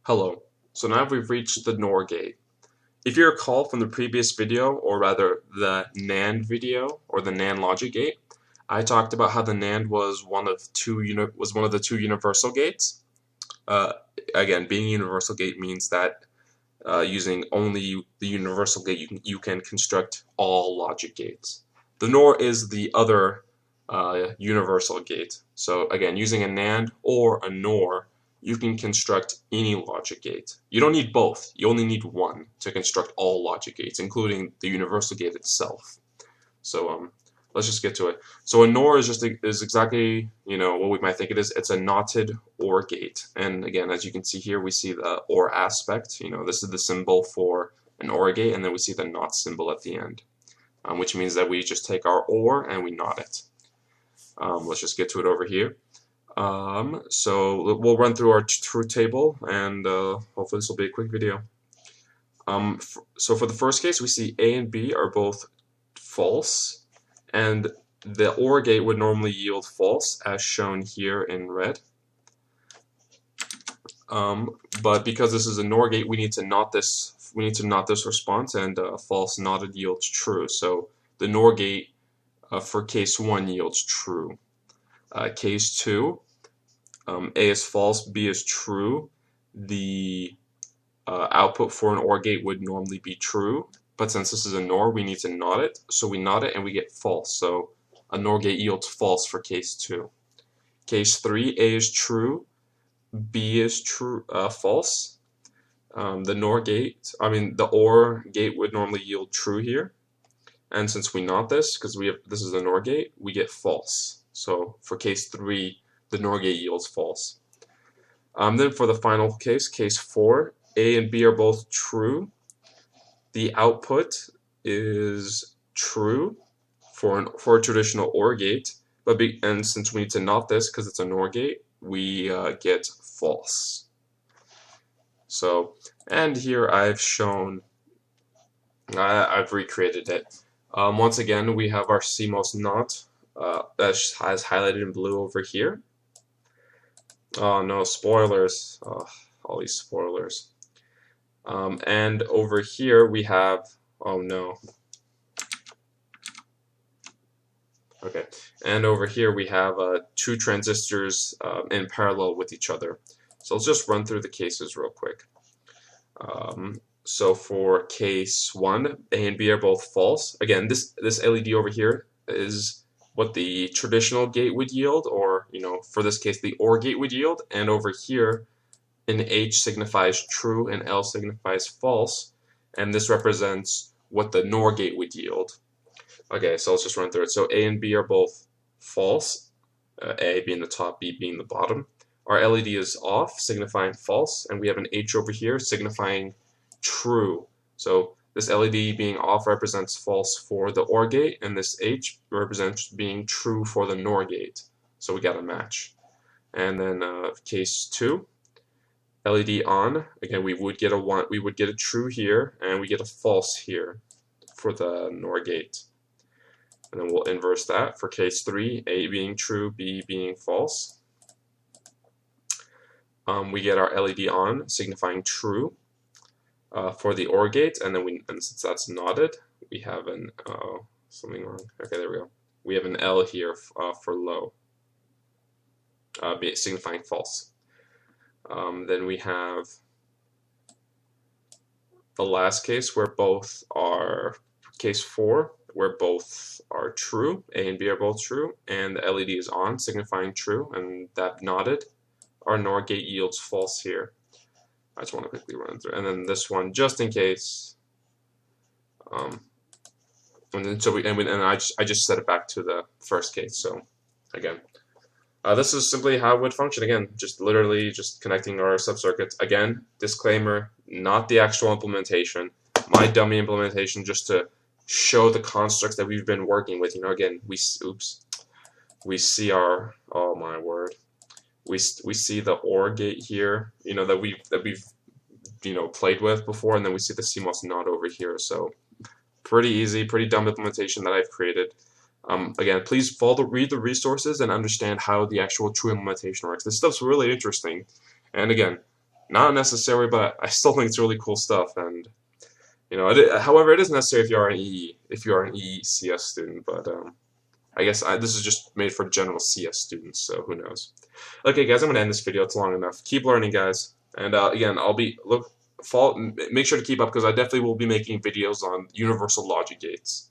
Hello. So now we've reached the NOR gate. If you recall from the previous video, or rather the NAND video, or the NORLogic Gate, I talked about how the NAND was one of the two universal gates. Again, being a universal gate means that using only the universal gate, you can construct all logic gates. The NOR is the other universal gate. So again, using a NAND or a NOR, you can construct any logic gate. You don't need both. You only need one to construct all logic gates, including the universal gate itself. So let's just get to it. So a NOR is exactly what we might think it is. It's a knotted OR gate, and again, as you can see here, we see the OR aspect. This is the symbol for an OR gate, and then we see the knot symbol at the end, which means that we just take our OR and we knot it. Let's just get to it over here. So we'll run through our truth table, and hopefully this will be a quick video. So for the first case, we see A and B are both false, and the OR gate would normally yield false, as shown here in red. But because this is a NOR gate, we need to knot this. We need to knot this response, and false knotted yields true. So the NOR gate for case 1 yields true. Case 2. A is false, B is true. The output for an OR gate would normally be true, but since this is a NOR, we need to knot it. So we knot it and we get false. So a NOR gate yields false for case 2. Case 3, A is true, B is true, false. The OR gate would normally yield true here, and since we knot this, because this is a NOR gate, we get false. So for case 3, the NOR gate yields false. Then for the final case, case 4, A and B are both true. The output is true for a traditional OR gate, and since we need to knot this because it's a NOR gate, we get false. So, and here I've recreated it. Once again, we have our CMOS knot that has highlighted in blue over here. Oh no, spoilers. Oh, all these spoilers. And over here we have, oh no. Okay, and over here we have two transistors in parallel with each other. So let's just run through the cases real quick. So for case 1, A and B are both false. Again, this LED over here is what the traditional gate would yield, or for this case the OR gate would yield, and over here an H signifies true and L signifies false, and this represents what the NOR gate would yield. Okay, so let's just run through it. So A and B are both false, A being the top, B being the bottom. Our LED is off, signifying false, and we have an H over here signifying true. So this LED being off represents false for the OR gate, and this H represents being true for the NOR gate. So we got a match. And then case 2, LED on. Again, we would get a true here, and we get a false here for the NOR gate. And then we'll inverse that for case 3, A being true, B being false. We get our LED on, signifying true. For the OR gate, and since that's knotted, we have an something wrong. Okay, there we go. We have an L here for low, signifying false. Then we have the last case where both are case 4, where both are true. A and B are both true, and the LED is on, signifying true, and that knotted. Our NOR gate yields false here. I just want to quickly run through, and then this one just in case. And then I just set it back to the first case. So again, this is simply how it would function. Again, just literally just connecting our subcircuits. Again, disclaimer: not the actual implementation. My dummy implementation, just to show the constructs that we've been working with. Again, we see our, oh my word. We see the OR gate here, that we've played with before, and then we see the CMOS knot over here. So pretty easy, pretty dumb implementation that I've created. Again, please read the resources and understand how the actual true implementation works. This stuff's really interesting. And again, not necessary, but I still think it's really cool stuff. And however, it is necessary if you are an EE CS student. But I guess this is just made for general CS students, so who knows. Okay, guys, I'm gonna end this video. It's long enough. Keep learning, guys. And again, make sure to keep up because I definitely will be making videos on universal logic gates.